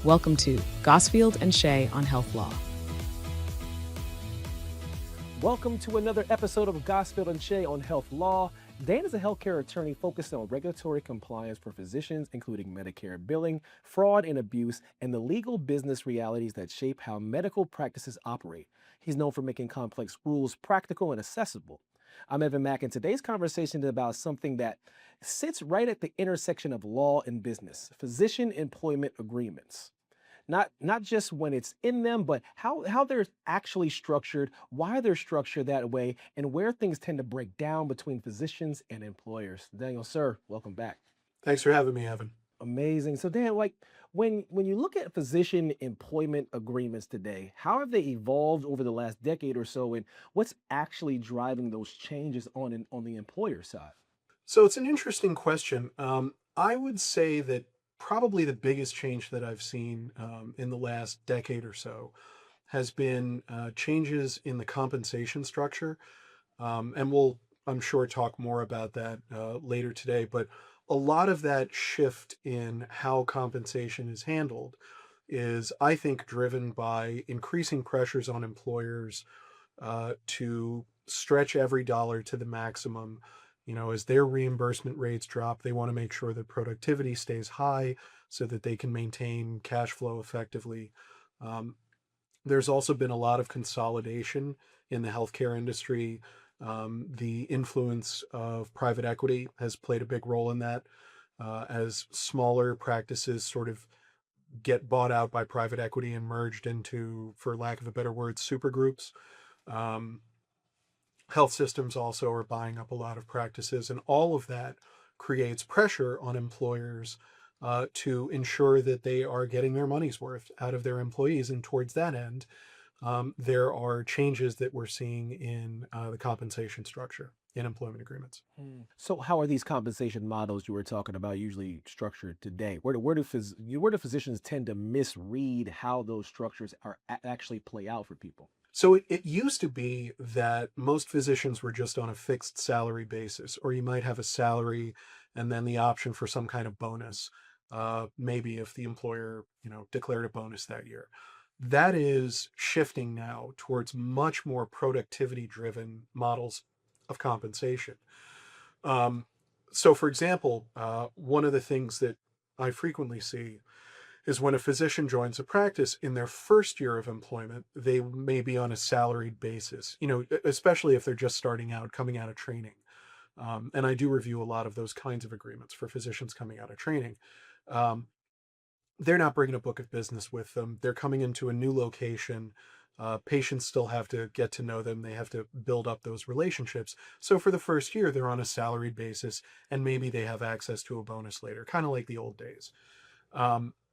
Welcome to Gosfield and Shay on Health Law. Welcome to another episode of Gosfield and Shay on Health Law. Dan is a healthcare attorney focused on regulatory compliance for physicians, including Medicare billing, fraud and abuse, and the legal business realities that shape how medical practices operate. He's known for making complex rules practical and accessible. I'm Evan Mack, and today's conversation is about something that sits right at the intersection of law and business: physician employment agreements. Not just when it's in them, but how they're actually structured, why they're structured that way, and where things tend to break down between physicians and employers. Daniel, sir, welcome back. Thanks for having me, Evan. Amazing. So Dan, when you look at physician employment agreements today, how have they evolved over the last decade or so, and what's actually driving those changes on the employer side? So it's an interesting question. I would say that probably the biggest change that I've seen in the last decade or so has been changes in the compensation structure. And we'll, I'm sure, talk more about that later today. But a lot of that shift in how compensation is handled is, I think, driven by increasing pressures on employers to stretch every dollar to the maximum. You know, as their reimbursement rates drop, they want to make sure that productivity stays high so that they can maintain cash flow effectively. There's also been a lot of consolidation in the healthcare industry. The influence of private equity has played a big role in that, as smaller practices sort of get bought out by private equity and merged into, for lack of a better word, super groups. Health systems also are buying up a lot of practices, and all of that creates pressure on employers to ensure that they are getting their money's worth out of their employees. And towards that end, there are changes that we're seeing in the compensation structure in employment agreements. So how are these compensation models you were talking about usually structured today? Where do physicians tend to misread how those structures are actually play out for people? So it used to be that most physicians were just on a fixed salary basis, or you might have a salary and then the option for some kind of bonus, maybe if the employer, declared a bonus that year. That is shifting now towards much more productivity-driven models of compensation. So, for example, one of the things that I frequently see is when a physician joins a practice in their first year of employment, they may be on a salaried basis, especially if they're just starting out, coming out of training. And I do review a lot of those kinds of agreements for physicians coming out of training. They're not bringing a book of business with them. They're coming into a new location. Patients still have to get to know them. They have to build up those relationships. So for the first year, they're on a salaried basis, and maybe they have access to a bonus later, kind of like the old days.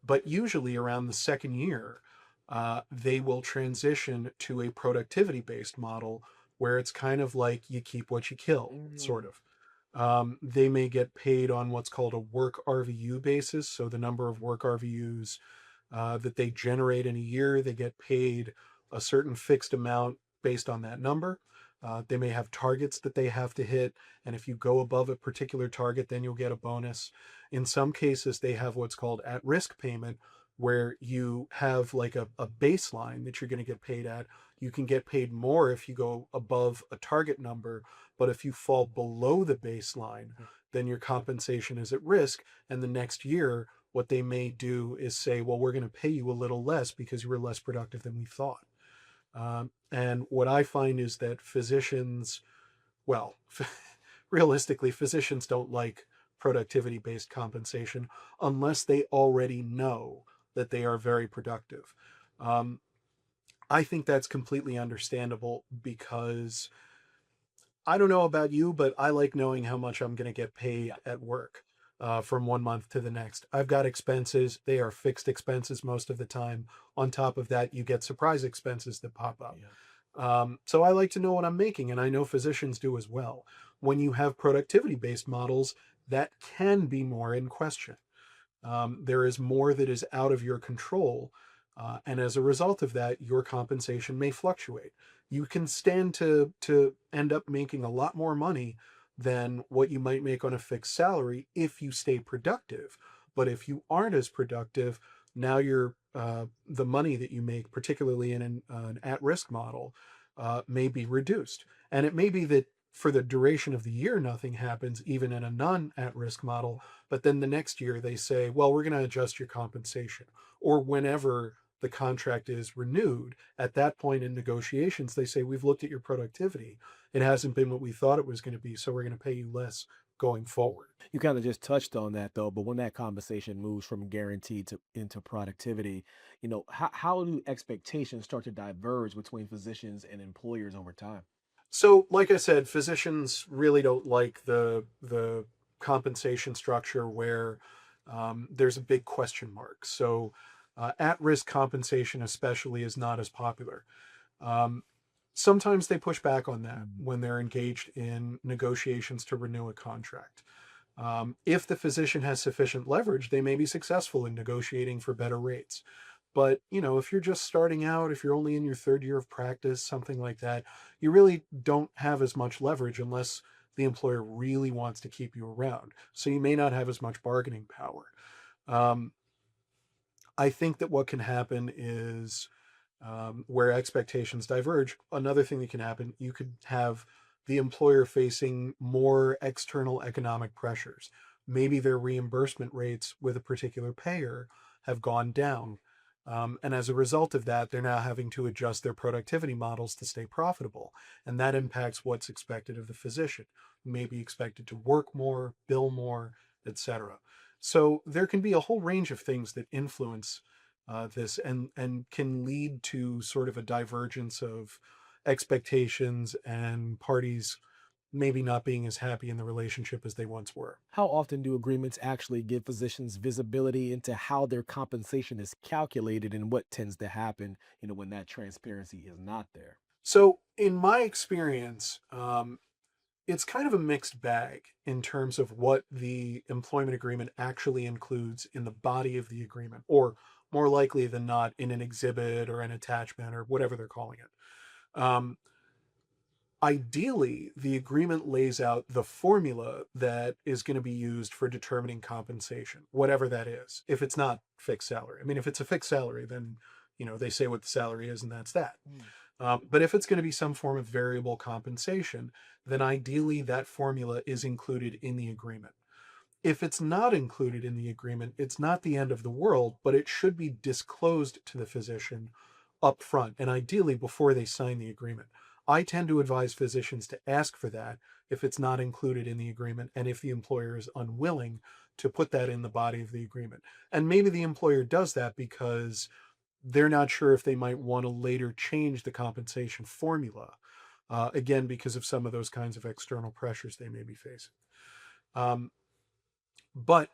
But usually around the second year, they will transition to a productivity-based model where it's kind of like you keep what you kill, sort of. They may get paid on what's called a work RVU basis. So the number of work RVUs that they generate in a year, they get paid a certain fixed amount based on that number. They may have targets that they have to hit, and if you go above a particular target, then you'll get a bonus. In some cases, they have what's called at-risk payment, where you have like a baseline that you're going to get paid at. You can get paid more if you go above a target number, but if you fall below the baseline, then your compensation is at risk. And the next year, what they may do is say, well, we're going to pay you a little less because you were less productive than we thought. And what I find is that physicians, well, realistically, physicians don't like productivity-based compensation unless they already know that they are very productive. I think that's completely understandable because I don't know about you, but I like knowing how much I'm going to get paid at work from 1 month to the next. I've got expenses. They are fixed expenses most of the time. On top of that, you get surprise expenses that pop up. So I like to know what I'm making, and I know physicians do as well. When you have productivity-based models, that can be more in question. There is more that is out of your control, and as a result of that, your compensation may fluctuate. You can stand to end up making a lot more money than what you might make on a fixed salary if you stay productive. But if you aren't as productive, now you're the money that you make, particularly in an at-risk model, may be reduced. And it may be that for the duration of the year, nothing happens, even in a non-at-risk model. But then the next year they say, well, we're going to adjust your compensation. Or whenever the contract is renewed, at that point in negotiations, they say, we've looked at your productivity. It hasn't been what we thought it was going to be, so we're going to pay you less going forward. You kind of just touched on that though, but when that conversation moves from guaranteed to into productivity, how do expectations start to diverge between physicians and employers over time? So, like I said, physicians really don't like the compensation structure where there's a big question mark. So, at-risk compensation, especially, is not as popular. Um, Sometimes they push back on that when they're engaged in negotiations to renew a contract. If the physician has sufficient leverage, they may be successful in negotiating for better rates. But, if you're just starting out, if you're only in your third year of practice, something like that, you really don't have as much leverage unless the employer really wants to keep you around. So you may not have as much bargaining power. Um, I think that what can happen is where expectations diverge. Another thing that can happen, you could have the employer facing more external economic pressures. Maybe their reimbursement rates with a particular payer have gone down. And as a result of that, they're now having to adjust their productivity models to stay profitable. And that impacts what's expected of the physician. May be expected to work more, bill more, etc. So there can be a whole range of things that influence this and can lead to sort of a divergence of expectations and parties maybe not being as happy in the relationship as they once were. How often do agreements actually give physicians visibility into how their compensation is calculated and what tends to happen, when that transparency is not there? So, in my experience, it's kind of a mixed bag in terms of what the employment agreement actually includes in the body of the agreement, or more likely than not, in an exhibit or an attachment or whatever they're calling it. Ideally, the agreement lays out the formula that is going to be used for determining compensation, whatever that is. If it's not fixed salary, I mean, if it's a fixed salary, then they say what the salary is, and that's that. But if it's going to be some form of variable compensation, then ideally that formula is included in the agreement. If it's not included in the agreement, it's not the end of the world, but it should be disclosed to the physician up front, and ideally before they sign the agreement. I tend to advise physicians to ask for that if it's not included in the agreement and if the employer is unwilling to put that in the body of the agreement. And maybe the employer does that because they're not sure if they might want to later change the compensation formula, again, because of some of those kinds of external pressures they may be facing. Um, but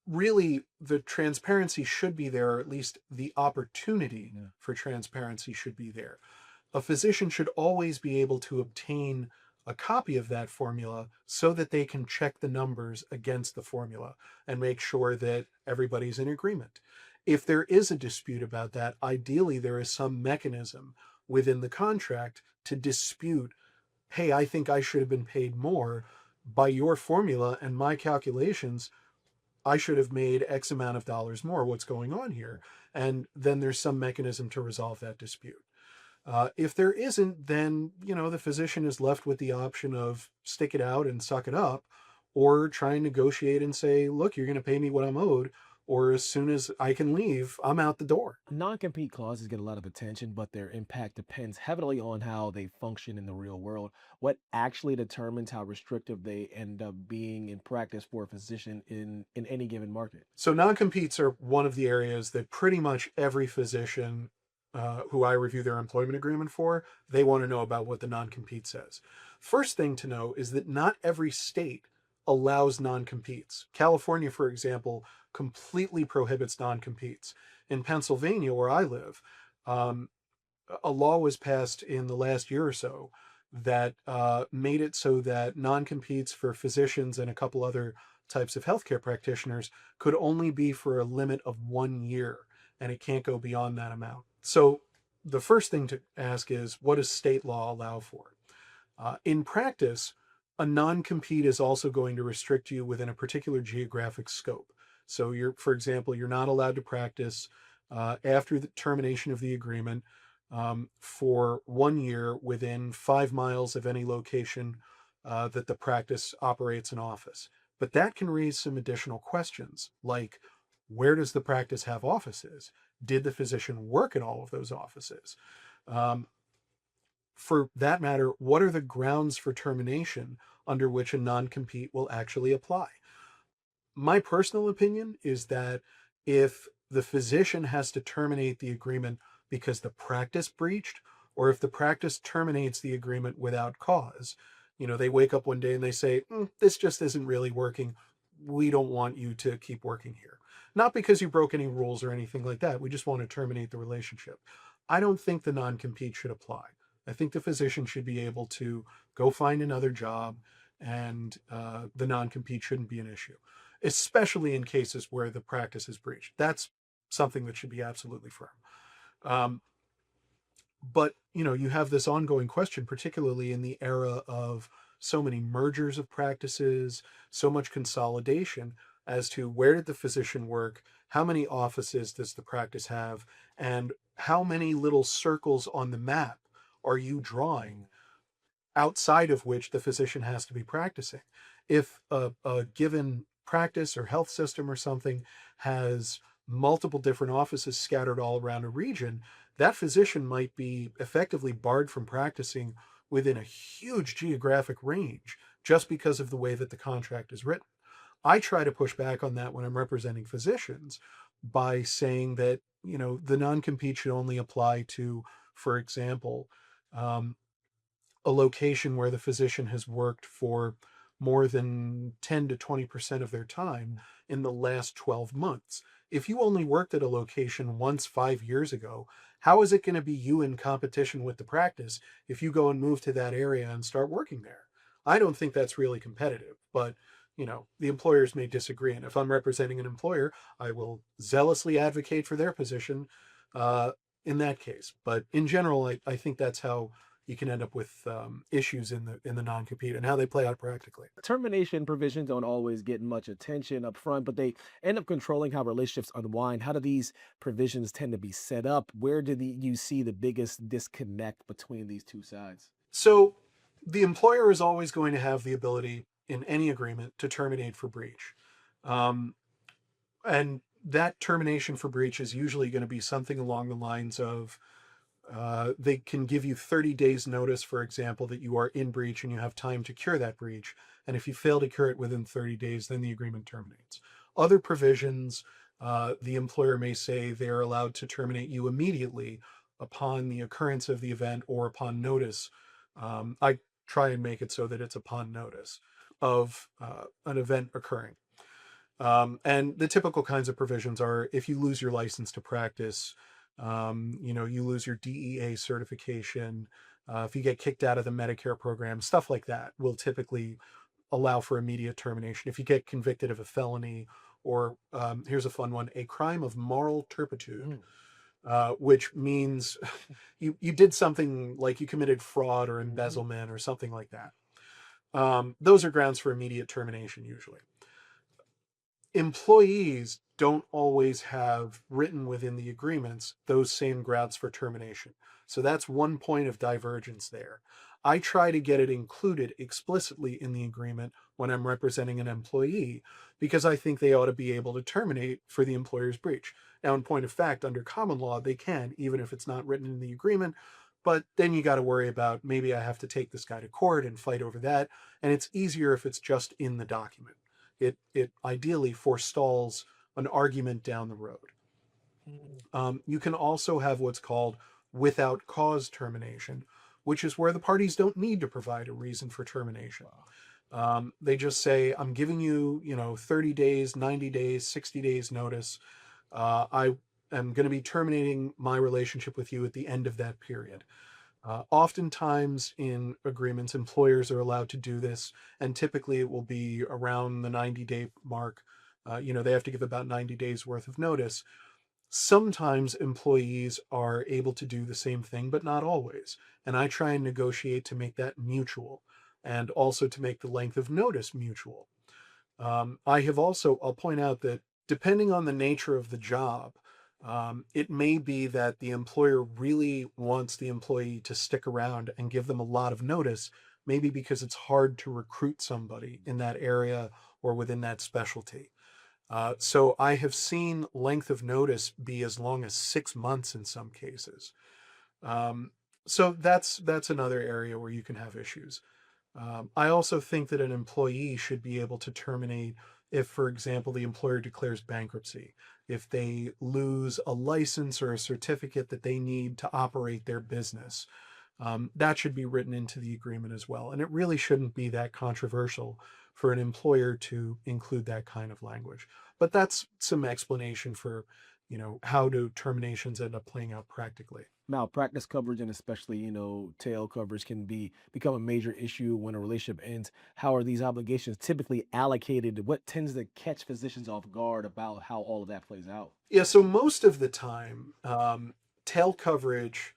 really, the transparency should be there, or at least the opportunity for transparency should be there. A physician should always be able to obtain a copy of that formula so that they can check the numbers against the formula and make sure that everybody's in agreement. If there is a dispute about that, ideally there is some mechanism within the contract to dispute, hey, I think I should have been paid more by your formula and my calculations. I should have made X amount of dollars more. What's going on here? And then there's some mechanism to resolve that dispute. If there isn't, then, the physician is left with the option of stick it out and suck it up, or try and negotiate and say, look, you're going to pay me what I'm owed, or as soon as I can leave, I'm out the door. Non-compete clauses get a lot of attention, but their impact depends heavily on how they function in the real world. What actually determines how restrictive they end up being in practice for a physician in any given market? So non-competes are one of the areas that pretty much every physician who I review their employment agreement for, they want to know about what the non-compete says. First thing to know is that not every state allows non-competes. California, for example, completely prohibits non-competes. In Pennsylvania, where I live, um, a law was passed in the last year or so that made it so that non-competes for physicians and a couple other types of healthcare practitioners could only be for a limit of 1 year, and it can't go beyond that amount. So the first thing to ask is, what does state law allow for? In practice, a non-compete is also going to restrict you within a particular geographic scope. So for example, you're not allowed to practice after the termination of the agreement for 1 year within 5 miles of any location that the practice operates an office. But that can raise some additional questions, like where does the practice have offices? Did the physician work at all of those offices? Um, for that matter, what are the grounds for termination under which a non-compete will actually apply? My personal opinion is that if the physician has to terminate the agreement because the practice breached, or if the practice terminates the agreement without cause, they wake up one day and they say, this just isn't really working. We don't want you to keep working here. Not because you broke any rules or anything like that. We just want to terminate the relationship. I don't think the non-compete should apply. I think the physician should be able to go find another job, and the non-compete shouldn't be an issue, especially in cases where the practice is breached. That's something that should be absolutely firm. Um, but you have this ongoing question, particularly in the era of so many mergers of practices, so much consolidation, as to where did the physician work, how many offices does the practice have, and how many little circles on the map are you drawing outside of which the physician has to be practicing. If a given practice or health system or something has multiple different offices scattered all around a region, that physician might be effectively barred from practicing within a huge geographic range just because of the way that the contract is written. I try to push back on that when I'm representing physicians by saying that, the non-compete should only apply to, for example, um, a location where the physician has worked for more than 10 to 20% of their time in the last 12 months. If you only worked at a location once 5 years ago, how is it going to be you in competition with the practice if you go and move to that area and start working there? I don't think that's really competitive, but the employers may disagree. And if I'm representing an employer, I will zealously advocate for their position uh, in that case. But in general, I think that's how you can end up with issues in the non-compete and how they play out practically. Termination provisions don't always get much attention up front, but they end up controlling how relationships unwind. How do these provisions tend to be set up? Where do you see the biggest disconnect between these two sides? So the employer is always going to have the ability in any agreement to terminate for breach. Um, and that termination for breach is usually going to be something along the lines of they can give you 30 days notice, for example, that you are in breach and you have time to cure that breach. And if you fail to cure it within 30 days, then the agreement terminates. Other provisions, the employer may say they are allowed to terminate you immediately upon the occurrence of the event or upon notice. I try and make it so that it's upon notice of an event occurring. And the typical kinds of provisions are if you lose your license to practice, you lose your DEA certification, if you get kicked out of the Medicare program, stuff like that will typically allow for immediate termination. If you get convicted of a felony, or here's a fun one, a crime of moral turpitude, which means you did something like you committed fraud or embezzlement or something like that. Those are grounds for immediate termination usually. Employees don't always have written within the agreements those same grounds for termination. So that's one point of divergence there. I try to get it included explicitly in the agreement when I'm representing an employee because I think they ought to be able to terminate for the employer's breach. Now, in point of fact, under common law, they can, even if it's not written in the agreement. But then you got to worry about maybe I have to take this guy to court and fight over that. And it's easier if it's just in the document. It ideally forestalls an argument down the road. You can also have what's called without cause termination, which is where the parties don't need to provide a reason for termination. They just say, I'm giving you, 30 days, 90 days, 60 days notice. I am going to be terminating my relationship with you at the end of that period. Oftentimes in agreements, employers are allowed to do this, and typically it will be around the 90-day mark. They have to give about 90 days worth of notice. Sometimes employees are able to do the same thing, but not always. And I try and negotiate to make that mutual and also to make the length of notice mutual. I'll point out that Depending on the nature of the job, it may be that the employer really wants the employee to stick around and give them a lot of notice, maybe because it's hard to recruit somebody in that area or within that specialty. So I have seen length of notice be as long as 6 months in some cases. Um, so that's another area where you can have issues. I also think that an employee should be able to terminate if, for example, the employer declares bankruptcy, if they lose a license or a certificate that they need to operate their business. That should be written into the agreement as well. And it really shouldn't be that controversial for an employer to include that kind of language. But that's some explanation for, how do terminations end up playing out practically. Malpractice coverage and especially tail coverage can become a major issue when a relationship ends. How are these obligations typically allocated? What tends to catch physicians off guard about how all of that plays out? Yeah, so most of the time, tail coverage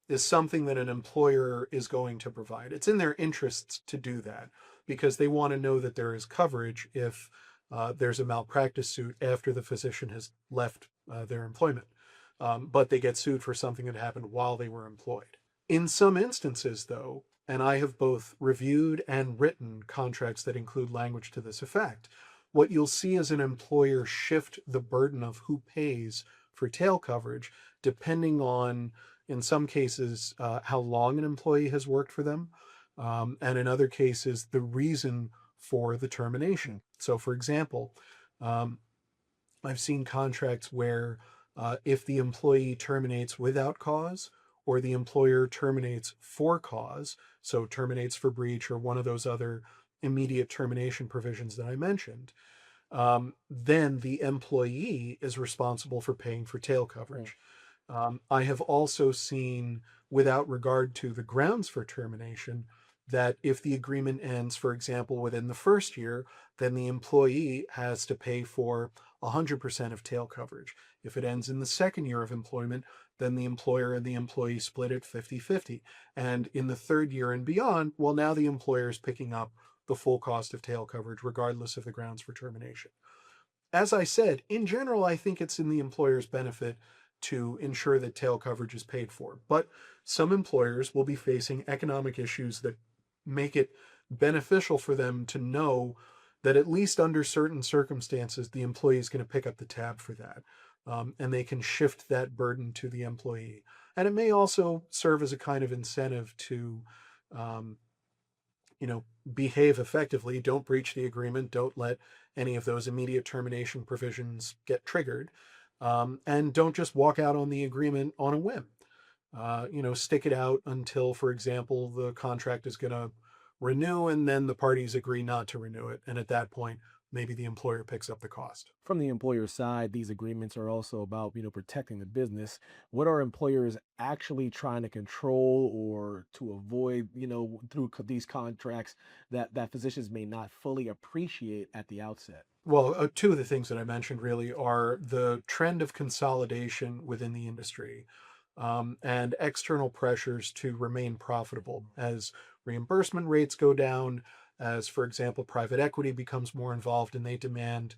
is something that an employer is going to provide. It's in their interests to do that because they want to know that there is coverage if there's a malpractice suit after the physician has left their employment. But they get sued for something that happened while they were employed. In some instances, though, and I have both reviewed and written contracts that include language to this effect, what you'll see is an employer shift the burden of who pays for tail coverage depending on, in some cases, how long an employee has worked for them, and in other cases, the reason for the termination. So, for example, um, I've seen contracts where if the employee terminates without cause or the employer terminates for cause, so terminates for breach or one of those other immediate termination provisions that I mentioned, then the employee is responsible for paying for tail coverage. I have also seen, without regard to the grounds for termination, that if the agreement ends, for example, within the first year, then the employee has to pay for 100% of tail coverage. If it ends in the second year of employment, then the employer and the employee split it 50-50. And in the third year and beyond, well, now the employer is picking up the full cost of tail coverage, regardless of the grounds for termination. As I said, in general, I think it's in the employer's benefit to ensure that tail coverage is paid for. But some employers will be facing economic issues that make it beneficial for them to know that at least under certain circumstances, the employee is going to pick up the tab for that. And they can shift that burden to the employee. And it may also serve as a kind of incentive to, um, behave effectively. Don't breach the agreement. Don't let any of those immediate termination provisions get triggered. And don't just walk out on the agreement on a whim. Stick it out until, for example, the contract is going to renew and then the parties agree not to renew it. And at that point, maybe the employer picks up the cost. From the employer side, these agreements are also about, protecting the business. What are employers actually trying to control or to avoid, through these contracts that physicians may not fully appreciate at the outset? Well, two of the things that I mentioned really are the trend of consolidation within the industry, and external pressures to remain profitable as reimbursement rates go down, as, for example, private equity becomes more involved and they demand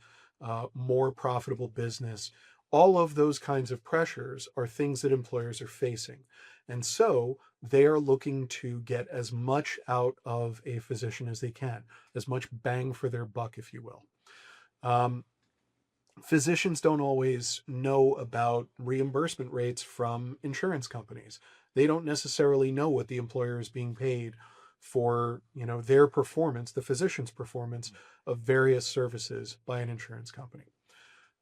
more profitable business. All of those kinds of pressures are things that employers are facing. And so they are looking to get as much out of a physician as they can, as much bang for their buck, if you will. Um, Physicians don't always know about reimbursement rates from insurance companies. They don't necessarily know what the employer is being paid for, their performance, the physician's performance of various services by an insurance company.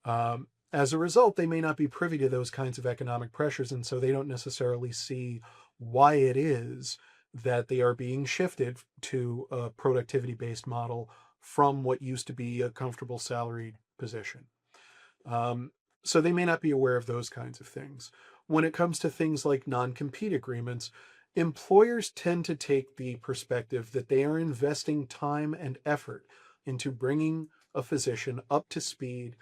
As a result, they may not be privy to those kinds of economic pressures, and so they don't necessarily see why it is that they are being shifted to a productivity-based model from what used to be a comfortable salaried position. Um, so they may not be aware of those kinds of things. When it comes to things like non-compete agreements, employers tend to take the perspective that they are investing time and effort into bringing a physician up to speed,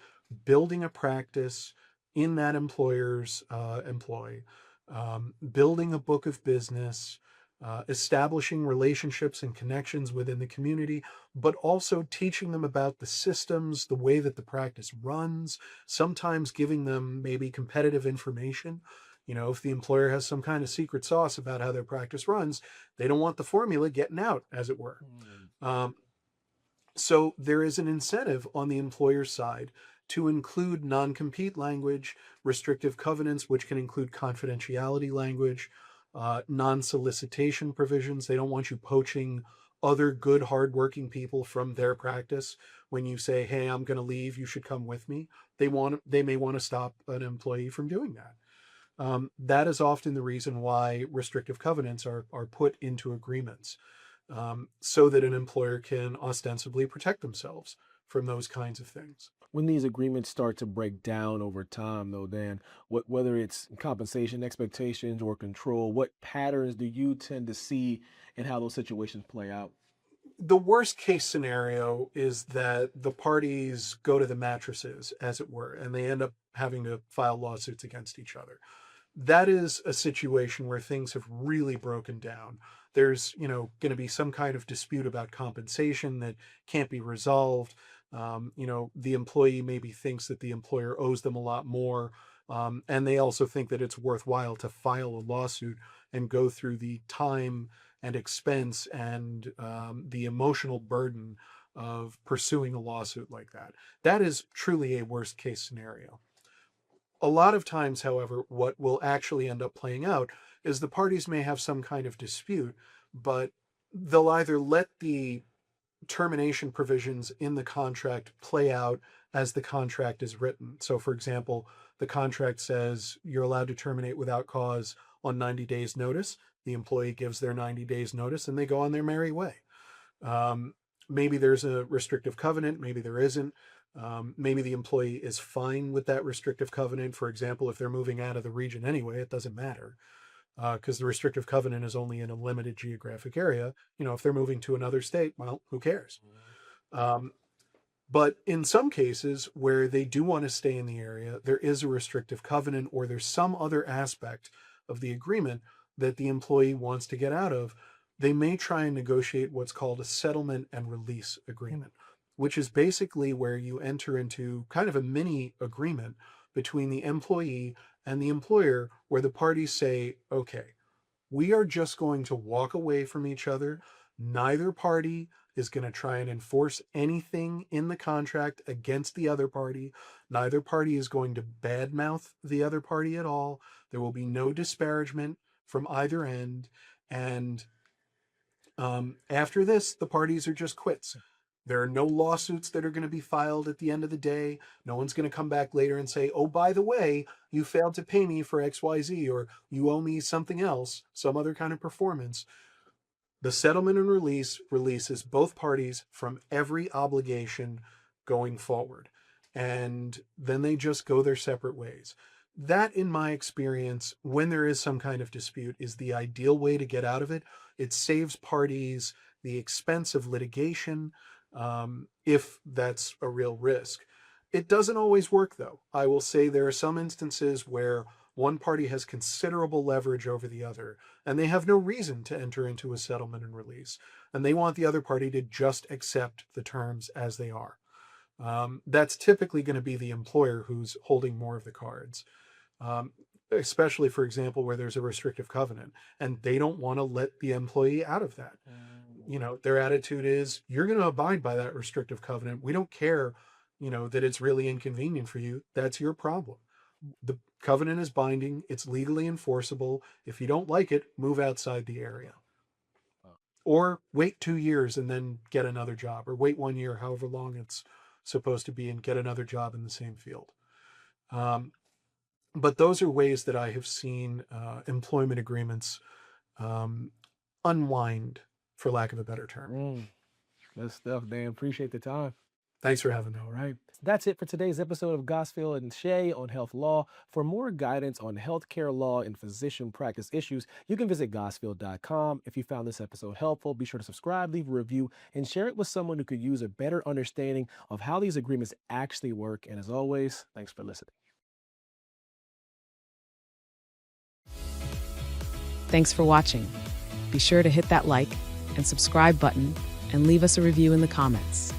building a practice in that employer's employ, building a book of business, establishing relationships and connections within the community, but also teaching them about the systems, the way that the practice runs, sometimes giving them maybe competitive information. If the employer has some kind of secret sauce about how their practice runs, they don't want the formula getting out, as it were. Um, so there is an incentive on the employer's side to include non-compete language, restrictive covenants, which can include confidentiality language, non-solicitation provisions. They don't want you poaching other good, hardworking people from their practice. When you say, "Hey, I'm going to leave, you should come with me," they may want to stop an employee from doing that. That is often the reason why restrictive covenants are put into agreements, so that an employer can ostensibly protect themselves from those kinds of things. When these agreements start to break down over time, though, Dan, whether it's compensation expectations or control, what patterns do you tend to see in how those situations play out? The worst case scenario is that the parties go to the mattresses, as it were, and they end up having to file lawsuits against each other. That is a situation where things have really broken down. There's, going to be some kind of dispute about compensation that can't be resolved. The employee maybe thinks that the employer owes them a lot more. And they also think that it's worthwhile to file a lawsuit and go through the time and expense and the emotional burden of pursuing a lawsuit like that. That is truly a worst case scenario. A lot of times, however, what will actually end up playing out is the parties may have some kind of dispute, but they'll either let the termination provisions in the contract play out as the contract is written. So, for example, the contract says you're allowed to terminate without cause on 90 days notice. The employee gives their 90 days notice and they go on their merry way. Maybe there's a restrictive covenant, maybe there isn't. Maybe the employee is fine with that restrictive covenant. For example, if they're moving out of the region anyway, it doesn't matter, because the restrictive covenant is only in a limited geographic area. If they're moving to another state, well, who cares? But in some cases where they do want to stay in the area, there is a restrictive covenant or there's some other aspect of the agreement that the employee wants to get out of. They may try and negotiate what's called a settlement and release agreement, which is basically where you enter into kind of a mini agreement between the employee and the employer, where the parties say, okay, we are just going to walk away from each other. Neither party is going to try and enforce anything in the contract against the other party. Neither party is going to badmouth the other party at all. There will be no disparagement from either end. And after this, the parties are just quits. There are no lawsuits that are going to be filed at the end of the day. No one's going to come back later and say, oh, by the way, you failed to pay me for XYZ, or you owe me something else, some other kind of performance. The settlement and release releases both parties from every obligation going forward. And then they just go their separate ways. That, in my experience, when there is some kind of dispute, is the ideal way to get out of it. It saves parties the expense of litigation, if that's a real risk. It doesn't always work, though. I will say there are some instances where one party has considerable leverage over the other, and they have no reason to enter into a settlement and release, and they want the other party to just accept the terms as they are. That's typically going to be the employer who's holding more of the cards, especially, for example, where there's a restrictive covenant, and they don't want to let the employee out of that. Their attitude is, you're going to abide by that restrictive covenant. We don't care, that it's really inconvenient for you. That's your problem. The covenant is binding. It's legally enforceable. If you don't like it, move outside the area. Or wait 2 years and then get another job, or wait 1 year, however long it's supposed to be, and get another job in the same field. But those are ways that I have seen employment agreements unwind, for lack of a better term. Good stuff, Dan. Appreciate the time. Thanks for having me. All right. That's it for today's episode of Gosfield and Shay on health law. For more guidance on healthcare law and physician practice issues, you can visit gosfield.com. If you found this episode helpful, be sure to subscribe, leave a review, and share it with someone who could use a better understanding of how these agreements actually work. And as always, thanks for listening. Thanks for watching. Be sure to hit that like and subscribe button and leave us a review in the comments.